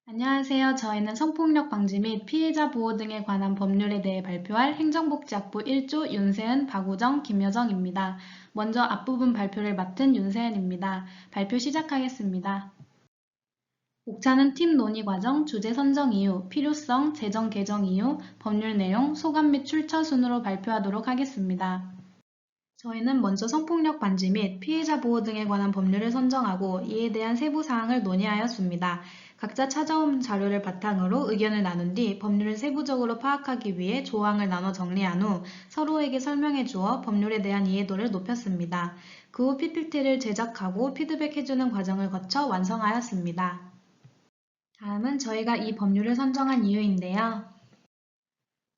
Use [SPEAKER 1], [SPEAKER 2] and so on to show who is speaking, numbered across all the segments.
[SPEAKER 1] 안녕하세요. 저희는 성폭력 방지 및 피해자 보호 등에 관한 법률에 대해 발표할 행정복지학부 1조 윤세은, 박우정, 김여정입니다. 먼저 앞부분 발표를 맡은 윤세은입니다. 발표 시작하겠습니다. 목차는 팀 논의 과정, 주제 선정 이유, 필요성, 제정 개정 이유, 법률 내용, 소감 및 출처 순으로 발표하도록 하겠습니다. 저희는 먼저 성폭력 방지 및 피해자 보호 등에 관한 법률을 선정하고 이에 대한 세부 사항을 논의하였습니다. 각자 찾아온 자료를 바탕으로 의견을 나눈 뒤 법률을 세부적으로 파악하기 위해 조항을 나눠 정리한 후 서로에게 설명해 주어 법률에 대한 이해도를 높였습니다. 그 후 PPT를 제작하고 피드백해주는 과정을 거쳐 완성하였습니다. 다음은 저희가 이 법률을 선정한 이유인데요.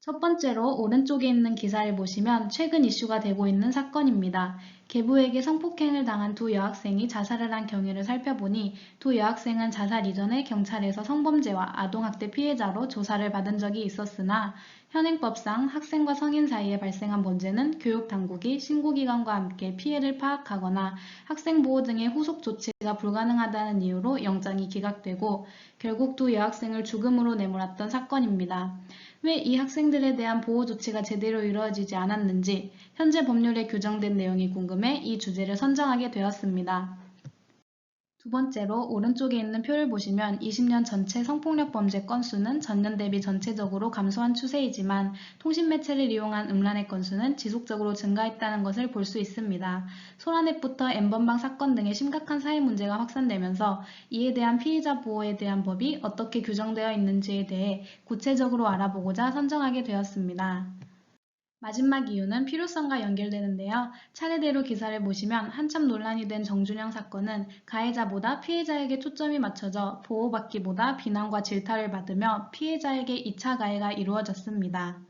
[SPEAKER 1] 첫 번째로 오른쪽에 있는 기사를 보시면 최근 이슈가 되고 있는 사건입니다. 계부에게 성폭행을 당한 두 여학생이 자살을 한 경위를 살펴보니 두 여학생은 자살 이전에 경찰에서 성범죄와 아동학대 피해자로 조사를 받은 적이 있었으나 현행법상 학생과 성인 사이에 발생한 문제는 교육당국이 신고기관과 함께 피해를 파악하거나 학생보호 등의 후속 조치가 불가능하다는 이유로 영장이 기각되고 결국 두 여학생을 죽음으로 내몰았던 사건입니다. 왜 이 학생들에 대한 보호 조치가 제대로 이루어지지 않았는지 현재 법률에 규정된 내용이 궁금해 이 주제를 선정하게 되었습니다. 두 번째로 오른쪽에 있는 표를 보시면 20년 전체 성폭력 범죄 건수는 전년 대비 전체적으로 감소한 추세이지만 통신매체를 이용한 음란의 건수는 지속적으로 증가했다는 것을 볼 수 있습니다. 소라넷부터 N번방 사건 등의 심각한 사회 문제가 확산되면서 이에 대한 피해자 보호에 대한 법이 어떻게 규정되어 있는지에 대해 구체적으로 알아보고자 선정하게 되었습니다. 마지막 이유는 필요성과 연결되는데요. 차례대로 기사를 보시면 한참 논란이 된 정준영 사건은 가해자보다 피해자에게 초점이 맞춰져 보호받기보다 비난과 질타를 받으며 피해자에게 2차 가해가 이루어졌습니다.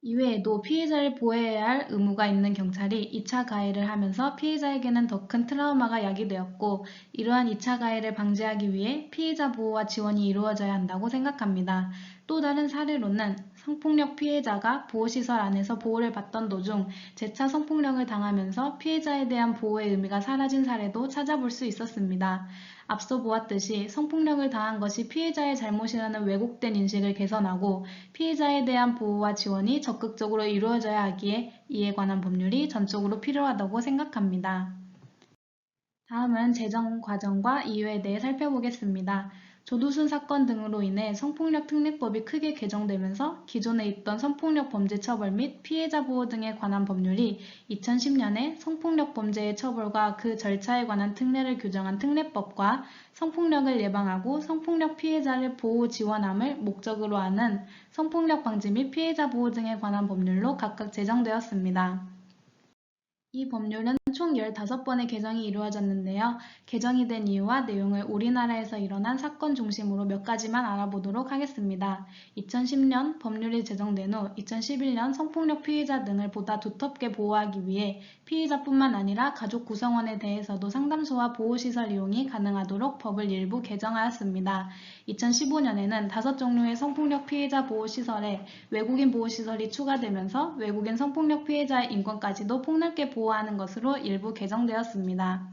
[SPEAKER 1] 이외에도 피해자를 보호해야 할 의무가 있는 경찰이 2차 가해를 하면서 피해자에게는 더 큰 트라우마가 야기되었고 이러한 2차 가해를 방지하기 위해 피해자 보호와 지원이 이루어져야 한다고 생각합니다. 또 다른 사례로는 성폭력 피해자가 보호시설 안에서 보호를 받던 도중 재차 성폭력을 당하면서 피해자에 대한 보호의 의미가 사라진 사례도 찾아볼 수 있었습니다. 앞서 보았듯이 성폭력을 당한 것이 피해자의 잘못이라는 왜곡된 인식을 개선하고 피해자에 대한 보호와 지원이 적극적으로 이루어져야 하기에 이에 관한 법률이 전적으로 필요하다고 생각합니다. 다음은 재정 과정과 이유에 대해 살펴보겠습니다. 조두순 사건 등으로 인해 성폭력 특례법이 크게 개정되면서 기존에 있던 성폭력 범죄 처벌 및 피해자 보호 등에 관한 법률이 2010년에 성폭력 범죄의 처벌과 그 절차에 관한 특례를 규정한 특례법과 성폭력을 예방하고 성폭력 피해자를 보호 지원함을 목적으로 하는 성폭력 방지 및 피해자 보호 등에 관한 법률로 각각 제정되었습니다. 이 법률은 총 15번의 개정이 이루어졌는데요. 개정이 된 이유와 내용을 우리나라에서 일어난 사건 중심으로 몇 가지만 알아보도록 하겠습니다. 2010년 법률이 제정된 후 2011년 성폭력 피해자 등을 보다 두텁게 보호하기 위해 피해자뿐만 아니라 가족 구성원에 대해서도 상담소와 보호시설 이용이 가능하도록 법을 일부 개정하였습니다. 2015년에는 5종류의 성폭력 피해자 보호시설에 외국인 보호시설이 추가되면서 외국인 성폭력 피해자의 인권까지도 폭넓게 보호하는 것으로 일부 개정되었습니다.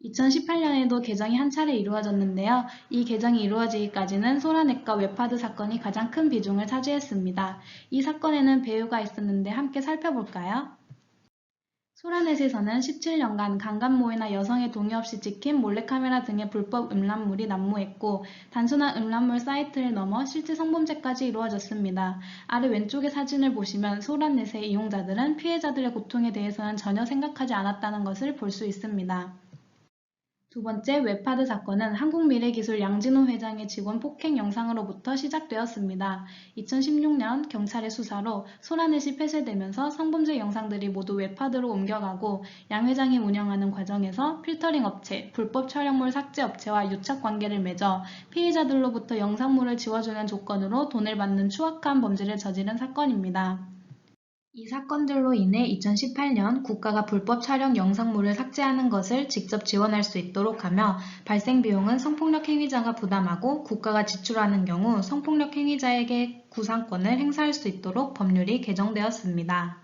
[SPEAKER 1] 2018년에도 개정이 한 차례 이루어졌는데요. 이 개정이 이루어지기까지는 소라넷과 웹하드 사건이 가장 큰 비중을 차지했습니다. 이 사건에는 배우가 있었는데 함께 살펴볼까요? 소라넷에서는 17년간 강간모의나 여성의 동의 없이 찍힌 몰래카메라 등의 불법 음란물이 난무했고 단순한 음란물 사이트를 넘어 실제 성범죄까지 이루어졌습니다. 아래 왼쪽의 사진을 보시면 소라넷의 이용자들은 피해자들의 고통에 대해서는 전혀 생각하지 않았다는 것을 볼 수 있습니다. 두 번째, 웹하드 사건은 한국미래기술 양진호 회장의 직원 폭행 영상으로부터 시작되었습니다. 2016년 경찰의 수사로 소라넷이 폐쇄되면서 성범죄 영상들이 모두 웹하드로 옮겨가고 양 회장이 운영하는 과정에서 필터링 업체, 불법 촬영물 삭제 업체와 유착 관계를 맺어 피해자들로부터 영상물을 지워주는 조건으로 돈을 받는 추악한 범죄를 저지른 사건입니다. 이 사건들로 인해 2018년 국가가 불법 촬영 영상물을 삭제하는 것을 직접 지원할 수 있도록 하며 발생 비용은 성폭력 행위자가 부담하고 국가가 지출하는 경우 성폭력 행위자에게 구상권을 행사할 수 있도록 법률이 개정되었습니다.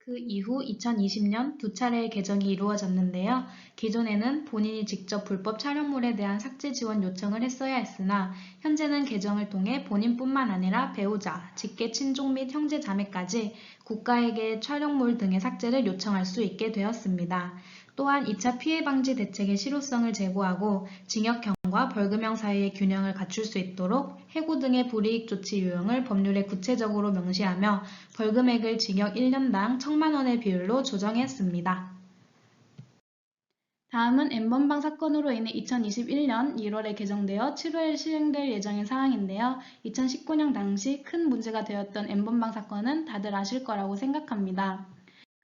[SPEAKER 1] 그 이후 2020년 두 차례의 개정이 이루어졌는데요. 기존에는 본인이 직접 불법 촬영물에 대한 삭제 지원 요청을 했어야 했으나 현재는 개정을 통해 본인뿐만 아니라 배우자, 직계 친족 및 형제 자매까지 국가에게 촬영물 등의 삭제를 요청할 수 있게 되었습니다. 또한 2차 피해 방지 대책의 실효성을 제고하고 징역형과 벌금형 사이의 균형을 갖출 수 있도록 해고 등의 불이익 조치 유형을 법률에 구체적으로 명시하며 벌금액을 징역 1년당 1,000만 원의 비율로 조정했습니다. 다음은 N번방 사건으로 인해 2021년 1월에 개정되어 7월에 시행될 예정인 사항인데요. 2019년 당시 큰 문제가 되었던 N번방 사건은 다들 아실 거라고 생각합니다.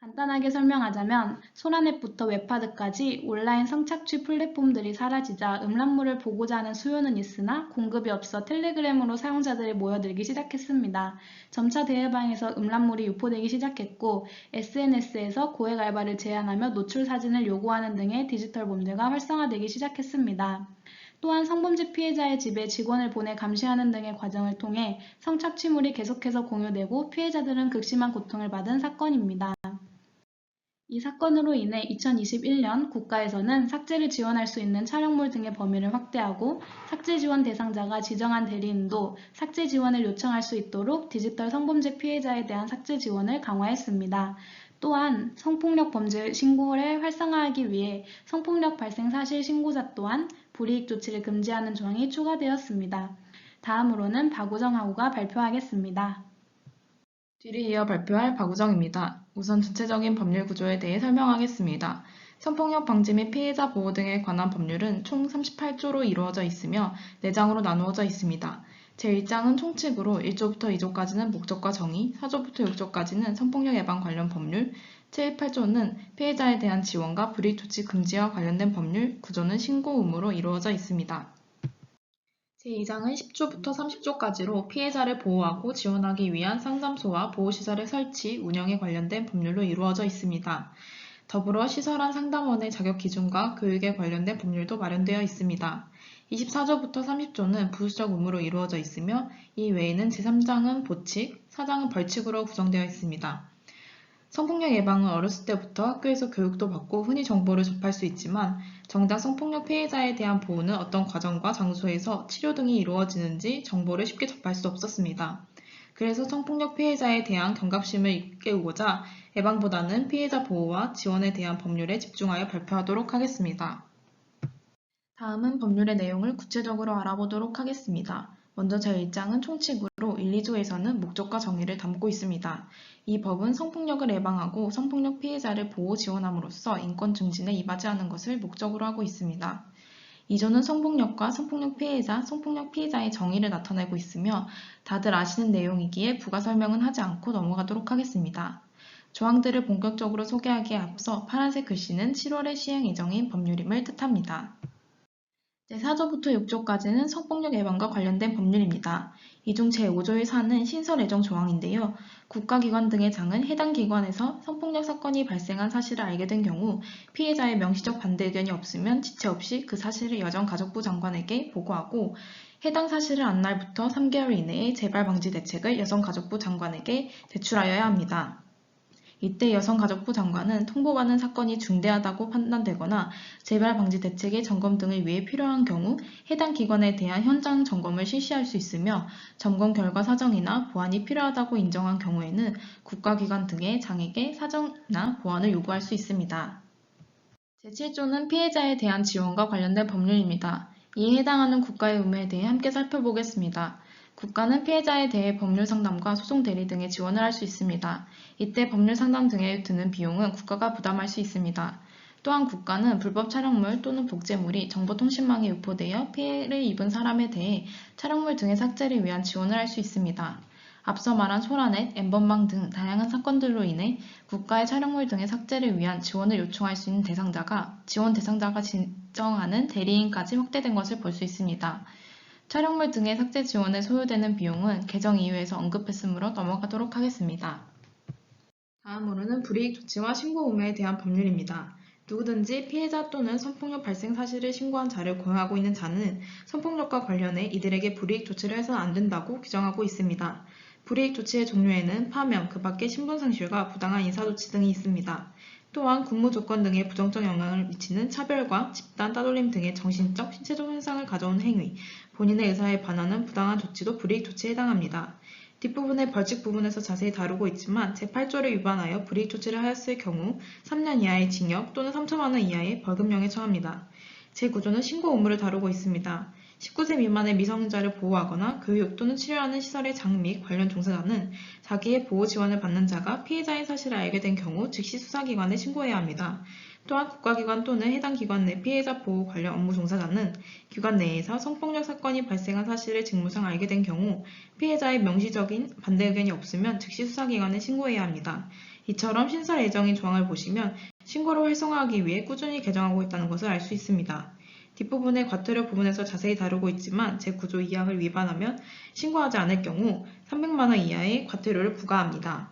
[SPEAKER 1] 간단하게 설명하자면 소라넷부터 웹하드까지 온라인 성착취 플랫폼들이 사라지자 음란물을 보고자 하는 수요는 있으나 공급이 없어 텔레그램으로 사용자들이 모여들기 시작했습니다. 점차 대해방에서 음란물이 유포되기 시작했고 SNS에서 고액 알바를 제안하며 노출 사진을 요구하는 등의 디지털 범죄가 활성화되기 시작했습니다. 또한 성범죄 피해자의 집에 직원을 보내 감시하는 등의 과정을 통해 성착취물이 계속해서 공유되고 피해자들은 극심한 고통을 받은 사건입니다. 이 사건으로 인해 2021년 국가에서는 삭제를 지원할 수 있는 촬영물 등의 범위를 확대하고 삭제 지원 대상자가 지정한 대리인도 삭제 지원을 요청할 수 있도록 디지털 성범죄 피해자에 대한 삭제 지원을 강화했습니다. 또한 성폭력 범죄 신고를 활성화하기 위해 성폭력 발생 사실 신고자 또한 불이익 조치를 금지하는 조항이 추가되었습니다. 다음으로는 박우정하고가 발표하겠습니다.
[SPEAKER 2] 뒤를 이어 발표할 박우정입니다. 우선 전체적인 법률 구조에 대해 설명하겠습니다. 성폭력 방지 및 피해자 보호 등에 관한 법률은 총 38조로 이루어져 있으며 4장으로 나누어져 있습니다. 제1장은 총칙으로 1조부터 2조까지는 목적과 정의, 4조부터 6조까지는 성폭력 예방 관련 법률, 7, 8조는 피해자에 대한 지원과 불이익 조치 금지와 관련된 법률, 9조는 신고 의무로 이루어져 있습니다. 제2장은 10조부터 30조까지로 피해자를 보호하고 지원하기 위한 상담소와 보호시설의 설치, 운영에 관련된 법률로 이루어져 있습니다. 더불어 시설 안 상담원의 자격 기준과 교육에 관련된 법률도 마련되어 있습니다. 24조부터 30조는 부수적 의무로 이루어져 있으며 이 외에는 제3장은 보칙, 4장은 벌칙으로 구성되어 있습니다. 성폭력 예방은 어렸을 때부터 학교에서 교육도 받고 흔히 정보를 접할 수 있지만 정작 성폭력 피해자에 대한 보호는 어떤 과정과 장소에서 치료 등이 이루어지는지 정보를 쉽게 접할 수 없었습니다. 그래서 성폭력 피해자에 대한 경각심을 일깨우고자 예방보다는 피해자 보호와 지원에 대한 법률에 집중하여 발표하도록 하겠습니다. 다음은 법률의 내용을 구체적으로 알아보도록 하겠습니다. 먼저 제1장은 총칙으로 1, 2조에서는 목적과 정의를 담고 있습니다. 이 법은 성폭력을 예방하고 성폭력 피해자를 보호 지원함으로써 인권 증진에 이바지 하는 것을 목적으로 하고 있습니다. 2조는 성폭력과 성폭력 피해자, 성폭력 피해자의 정의를 나타내고 있으며 다들 아시는 내용이기에 부가 설명은 하지 않고 넘어가도록 하겠습니다. 조항들을 본격적으로 소개하기에 앞서 파란색 글씨는 7월에 시행 예정인 법률임을 뜻합니다. 제4조부터 6조까지는 성폭력 예방과 관련된 법률입니다. 이 중 제5조의 4는 신설 예정 조항인데요. 국가기관 등의 장은 해당 기관에서 성폭력 사건이 발생한 사실을 알게 된 경우 피해자의 명시적 반대 의견이 없으면 지체 없이 그 사실을 여성가족부 장관에게 보고하고 해당 사실을 안 날부터 3개월 이내에 재발 방지 대책을 여성가족부 장관에게 제출하여야 합니다. 이때 여성가족부 장관은 통보받은 사건이 중대하다고 판단되거나 재발 방지 대책의 점검 등을 위해 필요한 경우 해당 기관에 대한 현장 점검을 실시할 수 있으며 점검 결과 사정이나 보완이 필요하다고 인정한 경우에는 국가기관 등의 장에게 사정이나 보완을 요구할 수 있습니다. 제7조는 피해자에 대한 지원과 관련된 법률입니다. 이에 해당하는 국가의 의무에 대해 함께 살펴보겠습니다. 국가는 피해자에 대해 법률 상담과 소송 대리 등의 지원을 할 수 있습니다. 이때 법률 상담 등에 드는 비용은 국가가 부담할 수 있습니다. 또한 국가는 불법 촬영물 또는 복제물이 정보통신망에 유포되어 피해를 입은 사람에 대해 촬영물 등의 삭제를 위한 지원을 할 수 있습니다. 앞서 말한 소라넷, N번방 등 다양한 사건들로 인해 국가의 촬영물 등의 삭제를 위한 지원을 요청할 수 있는 대상자가 지원 대상자가 지정하는 대리인까지 확대된 것을 볼 수 있습니다. 촬영물 등의 삭제 지원에 소요되는 비용은 개정 이유에서 언급했으므로 넘어가도록 하겠습니다. 다음으로는 불이익 조치와 신고 의무에 대한 법률입니다. 누구든지 피해자 또는 성폭력 발생 사실을 신고한 자를 고용하고 있는 자는 성폭력과 관련해 이들에게 불이익 조치를 해서는 안 된다고 규정하고 있습니다. 불이익 조치의 종류에는 파면, 그 밖의 신분상실과 부당한 인사조치 등이 있습니다. 또한 근무 조건 등에 부정적 영향을 미치는 차별과 집단 따돌림 등의 정신적, 신체적 손상을 가져오는 행위, 본인의 의사에 반하는 부당한 조치도 불이익 조치에 해당합니다. 뒷부분의 벌칙 부분에서 자세히 다루고 있지만 제8조를 위반하여 불이익 조치를 하였을 경우 3년 이하의 징역 또는 3천만 원 이하의 벌금형에 처합니다. 제9조는 신고 의무를 다루고 있습니다. 19세 미만의 미성년자를 보호하거나 교육 또는 치료하는 시설의 장 및 관련 종사자는 자기의 보호 지원을 받는 자가 피해자인 사실을 알게 된 경우 즉시 수사기관에 신고해야 합니다. 또한 국가기관 또는 해당 기관 내 피해자 보호 관련 업무 종사자는 기관 내에서 성폭력 사건이 발생한 사실을 직무상 알게 된 경우 피해자의 명시적인 반대 의견이 없으면 즉시 수사기관에 신고해야 합니다. 이처럼 신설 예정인 조항을 보시면 신고를 활성화하기 위해 꾸준히 개정하고 있다는 것을 알 수 있습니다. 뒷부분의 과태료 부분에서 자세히 다루고 있지만 제9조 2항을 위반하면 신고하지 않을 경우 300만 원 이하의 과태료를 부과합니다.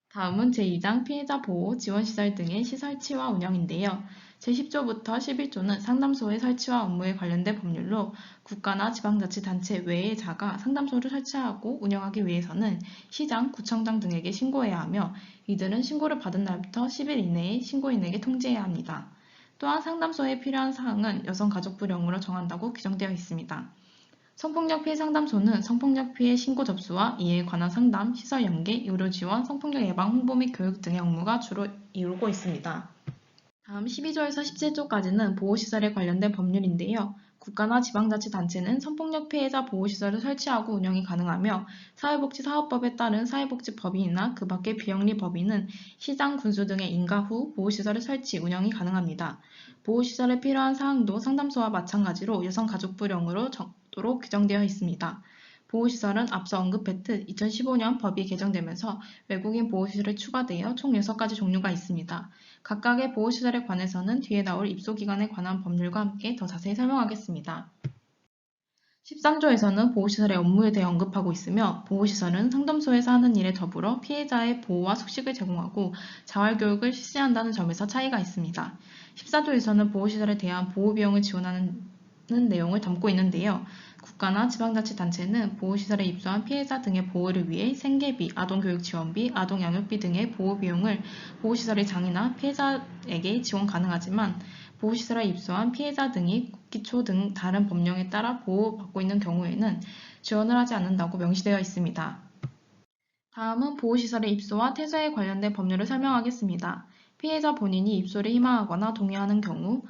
[SPEAKER 2] 다음은 제2장 피해자 보호, 지원시설 등의 시설치와 운영인데요. 제10조부터 11조는 상담소의 설치와 업무에 관련된 법률로 국가나 지방자치단체 외의 자가 상담소를 설치하고 운영하기 위해서는 시장, 구청장 등에게 신고해야 하며 이들은 신고를 받은 날부터 10일 이내에 신고인에게 통지해야 합니다. 또한 상담소에 필요한 사항은 여성가족부령으로 정한다고 규정되어 있습니다. 성폭력 피해 상담소는 성폭력 피해 신고 접수와 이에 관한 상담, 시설 연계, 의료 지원, 성폭력 예방 홍보 및 교육 등의 업무가 주로 이루고 있습니다. 다음 12조에서 17조까지는 보호시설에 관련된 법률인데요. 국가나 지방자치단체는 성폭력 피해자 보호시설을 설치하고 운영이 가능하며 사회복지사업법에 따른 사회복지법인이나 그 밖의 비영리 법인은 시장, 군수 등의 인가 후 보호시설을 설치, 운영이 가능합니다. 보호시설에 필요한 사항도 상담소와 마찬가지로 여성가족부령으로 도로 규정되어 있습니다. 보호시설은 앞서 언급했듯 2015년 법이 개정되면서 외국인 보호시설이 추가되어 총 6가지 종류가 있습니다. 각각의 보호시설에 관해서는 뒤에 나올 입소기간에 관한 법률과 함께 더 자세히 설명하겠습니다. 13조에서는 보호시설의 업무에 대해 언급하고 있으며 보호시설은 상담소에서 하는 일에 더불어 피해자의 보호와 숙식을 제공하고 자활교육을 실시한다는 점에서 차이가 있습니다. 14조에서는 보호시설에 대한 보호비용을 지원하는 내용을 담고 있는데요. 국가나 지방자치단체는 보호시설에 입소한 피해자 등의 보호를 위해 생계비, 아동교육지원비, 아동양육비 등의 보호비용을 보호시설의 장이나 피해자에게 지원 가능하지만 보호시설에 입소한 피해자 등이 국기초 등 다른 법령에 따라 보호받고 있는 경우에는 지원을 하지 않는다고 명시되어 있습니다. 다음은 보호시설의 입소와 퇴소에 관련된 법률을 설명하겠습니다. 피해자 본인이 입소를 희망하거나 동의하는 경우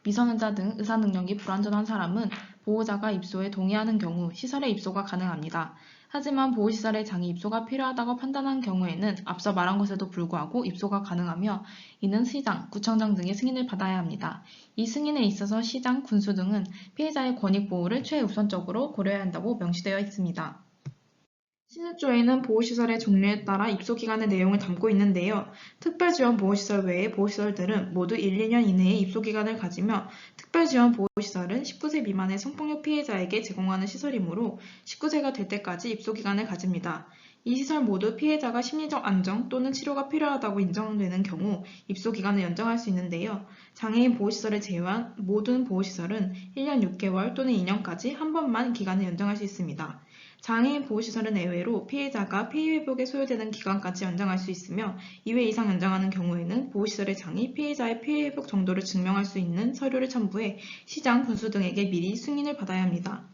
[SPEAKER 2] 미성년자 등 의사 능력이 불완전한 사람은 보호자가 입소에 동의하는 경우 시설에 입소가 가능합니다. 하지만 보호시설의 장이 입소가 필요하다고 판단한 경우에는 앞서 말한 것에도 불구하고 입소가 가능하며 이는 시장, 구청장 등의 승인을 받아야 합니다. 이 승인에 있어서 시장, 군수 등은 피해자의 권익 보호를 최우선적으로 고려해야 한다고 명시되어 있습니다. 16조에는 보호시설의 종류에 따라 입소기간의 내용을 담고 있는데요. 특별지원보호시설 외의 보호시설들은 모두 1, 2년 이내에 입소기간을 가지며 특별지원보호시설은 19세 미만의 성폭력 피해자에게 제공하는 시설이므로 19세가 될 때까지 입소기간을 가집니다. 이 시설 모두 피해자가 심리적 안정 또는 치료가 필요하다고 인정되는 경우 입소기간을 연장할 수 있는데요. 장애인 보호시설을 제외한 모든 보호시설은 1년 6개월 또는 2년까지 한 번만 기간을 연장할 수 있습니다. 장애인 보호시설은 예외로 피해자가 피해회복에 소요되는 기간까지 연장할 수 있으며 2회 이상 연장하는 경우에는 보호시설의 장이 피해자의 피해회복 정도를 증명할 수 있는 서류를 첨부해 시장, 군수 등에게 미리 승인을 받아야 합니다.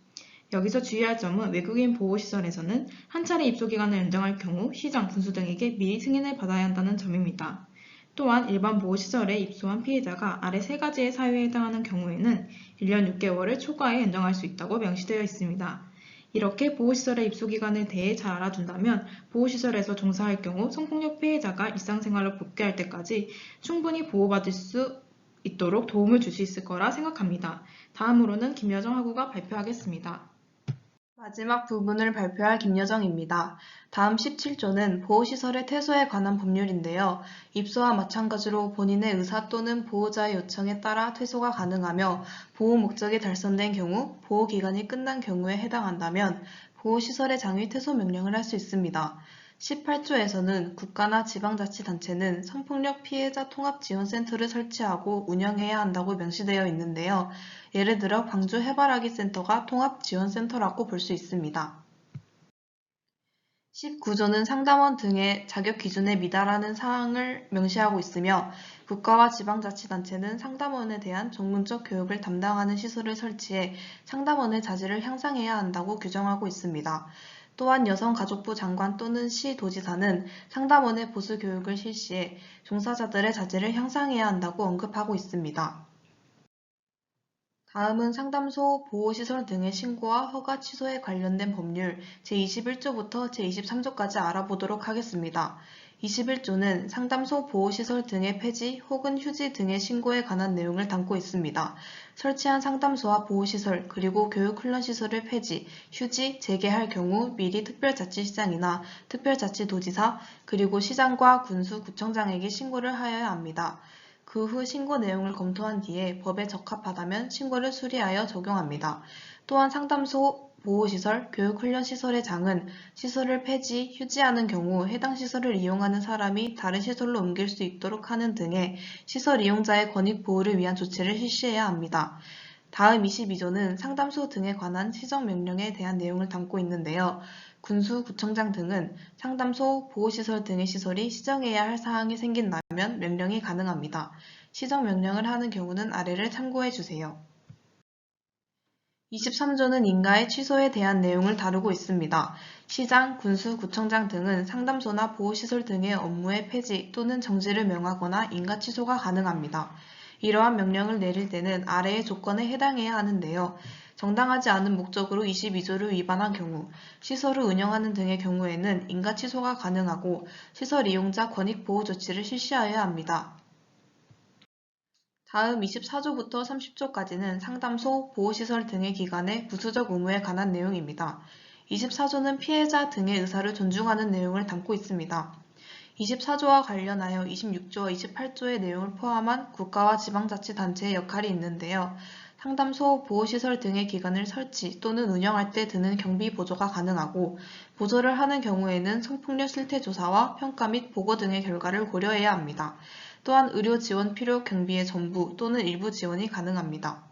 [SPEAKER 2] 여기서 주의할 점은 외국인 보호시설에서는 한 차례 입소기간을 연장할 경우 시장, 군수 등에게 미리 승인을 받아야 한다는 점입니다. 또한 일반 보호시설에 입소한 피해자가 아래 3가지의 사유에 해당하는 경우에는 1년 6개월을 초과해 연장할 수 있다고 명시되어 있습니다. 이렇게 보호시설의 입소기간에 대해 잘 알아둔다면 보호시설에서 종사할 경우 성폭력 피해자가 일상생활로 복귀할 때까지 충분히 보호받을 수 있도록 도움을 줄 수 있을 거라 생각합니다. 다음으로는 김여정 학우가 발표하겠습니다.
[SPEAKER 1] 마지막 부분을 발표할 김여정입니다. 다음 17조는 보호시설의 퇴소에 관한 법률인데요. 입소와 마찬가지로 본인의 의사 또는 보호자의 요청에 따라 퇴소가 가능하며 보호 목적이 달성된 경우, 보호기간이 끝난 경우에 해당한다면 보호시설의 장이 퇴소 명령을 할 수 있습니다.
[SPEAKER 3] 18조에서는 국가나 지방자치단체는 성폭력 피해자 통합지원센터를 설치하고 운영해야 한다고 명시되어 있는데요. 예를 들어 광주 해바라기 센터가 통합지원센터라고 볼 수 있습니다. 19조는 상담원 등의 자격 기준에 미달하는 사항을 명시하고 있으며 국가와 지방자치단체는 상담원에 대한 전문적 교육을 담당하는 시설을 설치해 상담원의 자질을 향상해야 한다고 규정하고 있습니다. 또한 여성가족부 장관 또는 시도지사는 상담원의 보수 교육을 실시해 종사자들의 자질을 향상해야 한다고 언급하고 있습니다. 다음은 상담소, 보호시설 등의 신고와 허가 취소에 관련된 법률 제21조부터 제23조까지 알아보도록 하겠습니다. 21조는 상담소, 보호시설 등의 폐지 혹은 휴지 등의 신고에 관한 내용을 담고 있습니다. 설치한 상담소와 보호시설 그리고 교육훈련시설을 폐지, 휴지, 재개할 경우 미리 특별자치시장이나 특별자치도지사 그리고 시장과 군수, 구청장에게 신고를 하여야 합니다. 그 후 신고 내용을 검토한 뒤에 법에 적합하다면 신고를 수리하여 적용합니다. 또한 상담소, 보호시설, 교육훈련시설의 장은 시설을 폐지, 휴지하는 경우 해당 시설을 이용하는 사람이 다른 시설로 옮길 수 있도록 하는 등의 시설 이용자의 권익 보호를 위한 조치를 실시해야 합니다. 다음 22조는 상담소 등에 관한 시정명령에 대한 내용을 담고 있는데요. 군수, 구청장 등은 상담소, 보호시설 등의 시설이 시정해야 할 사항이 생긴다면 명령이 가능합니다. 시정명령을 하는 경우는 아래를 참고해 주세요. 23조는 인가의 취소에 대한 내용을 다루고 있습니다. 시장, 군수, 구청장 등은 상담소나 보호시설 등의 업무의 폐지 또는 정지를 명하거나 인가 취소가 가능합니다. 이러한 명령을 내릴 때는 아래의 조건에 해당해야 하는데요. 정당하지 않은 목적으로 22조를 위반한 경우, 시설을 운영하는 등의 경우에는 인가 취소가 가능하고 시설 이용자 권익 보호 조치를 실시하여야 합니다. 다음 24조부터 30조까지는 상담소, 보호시설 등의 기관의 부수적 의무에 관한 내용입니다. 24조는 피해자 등의 의사를 존중하는 내용을 담고 있습니다. 24조와 관련하여 26조와 28조의 내용을 포함한 국가와 지방자치단체의 역할이 있는데요. 상담소, 보호시설 등의 기관을 설치 또는 운영할 때 드는 경비 보조가 가능하고 보조를 하는 경우에는 성폭력 실태 조사와 평가 및 보고 등의 결과를 고려해야 합니다. 또한 의료 지원 필요 경비의 전부 또는 일부 지원이 가능합니다.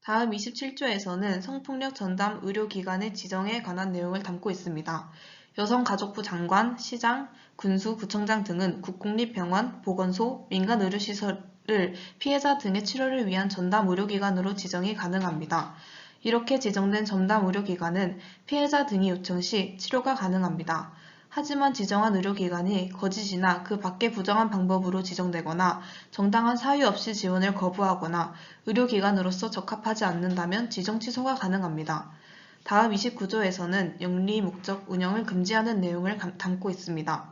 [SPEAKER 3] 다음 27조에서는 성폭력 전담 의료기관의 지정에 관한 내용을 담고 있습니다. 여성가족부 장관, 시장, 군수, 구청장 등은 국공립병원, 보건소, 민간의료시설을 피해자 등의 치료를 위한 전담 의료기관으로 지정이 가능합니다. 이렇게 지정된 전담 의료기관은 피해자 등이 요청 시 치료가 가능합니다. 하지만 지정한 의료기관이 거짓이나 그 밖의 부정한 방법으로 지정되거나 정당한 사유 없이 지원을 거부하거나 의료기관으로서 적합하지 않는다면 지정 취소가 가능합니다. 다음 29조에서는 영리 목적 운영을 금지하는 내용을 담고 있습니다.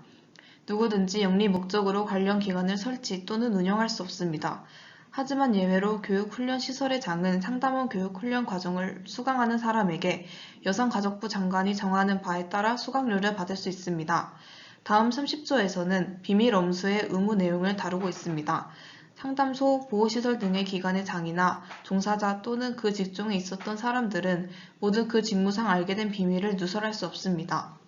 [SPEAKER 3] 누구든지 영리 목적으로 관련 기관을 설치 또는 운영할 수 없습니다. 하지만 예외로 교육훈련시설의 장은 상담원 교육훈련 과정을 수강하는 사람에게 여성가족부 장관이 정하는 바에 따라 수강료를 받을 수 있습니다. 다음 30조에서는 비밀 엄수의 의무 내용을 다루고 있습니다. 상담소, 보호시설 등의 기관의 장이나 종사자 또는 그 직종에 있었던 사람들은 모두 그 직무상 알게 된 비밀을 누설할 수 없습니다.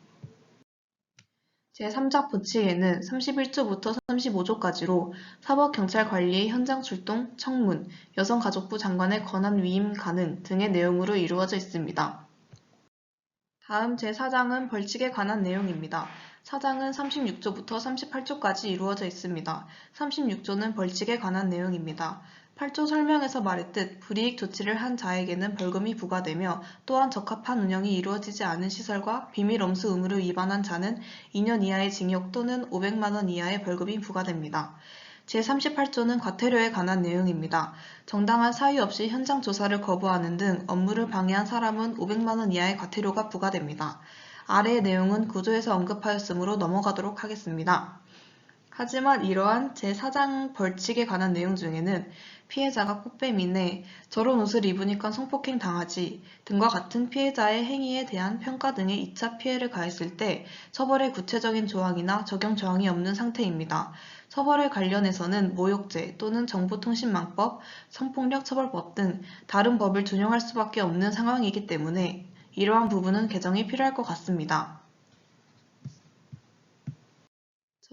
[SPEAKER 3] 제3자 부칙에는 31조부터 35조까지로 사법경찰관리의 현장 출동, 청문, 여성가족부 장관의 권한 위임 가능 등의 내용으로 이루어져 있습니다. 다음 제4장은 벌칙에 관한 내용입니다. 사장은 36조부터 38조까지 이루어져 있습니다. 36조는 벌칙에 관한 내용입니다. 8조 설명에서 말했듯 불이익 조치를 한 자에게는 벌금이 부과되며 또한 적합한 운영이 이루어지지 않은 시설과 비밀 엄수 의무를 위반한 자는 2년 이하의 징역 또는 500만 원 이하의 벌금이 부과됩니다. 제38조는 과태료에 관한 내용입니다. 정당한 사유 없이 현장 조사를 거부하는 등 업무를 방해한 사람은 500만 원 이하의 과태료가 부과됩니다. 아래의 내용은 구조에서 언급하였으므로 넘어가도록 하겠습니다. 하지만 이러한 제4장 벌칙에 관한 내용 중에는 피해자가 꽃뱀이네, 저런 옷을 입으니까 성폭행 당하지 등과 같은 피해자의 행위에 대한 평가 등의 2차 피해를 가했을 때 처벌의 구체적인 조항이나 적용 조항이 없는 상태입니다. 처벌에 관련해서는 모욕죄 또는 정보통신망법, 성폭력처벌법 등 다른 법을 준용할 수밖에 없는 상황이기 때문에 이러한 부분은 개정이 필요할 것 같습니다.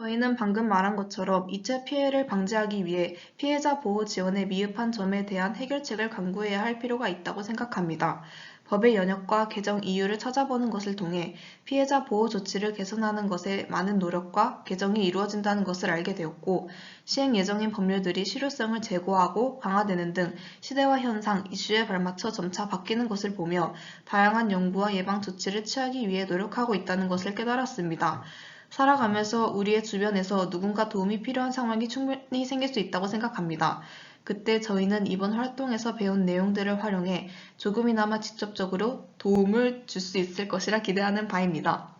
[SPEAKER 3] 저희는 방금 말한 것처럼 2차 피해를 방지하기 위해 피해자 보호 지원에 미흡한 점에 대한 해결책을 강구해야 할 필요가 있다고 생각합니다. 법의 연역과 개정 이유를 찾아보는 것을 통해 피해자 보호 조치를 개선하는 것에 많은 노력과 개정이 이루어진다는 것을 알게 되었고, 시행 예정인 법률들이 실효성을 제고하고 강화되는 등 시대와 현상, 이슈에 발맞춰 점차 바뀌는 것을 보며 다양한 연구와 예방 조치를 취하기 위해 노력하고 있다는 것을 깨달았습니다. 살아가면서 우리의 주변에서 누군가 도움이 필요한 상황이 충분히 생길 수 있다고 생각합니다. 그때 저희는 이번 활동에서 배운 내용들을 활용해 조금이나마 직접적으로 도움을 줄 수 있을 것이라 기대하는 바입니다.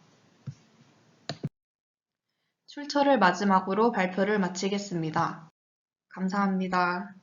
[SPEAKER 3] 출처를 마지막으로 발표를 마치겠습니다. 감사합니다.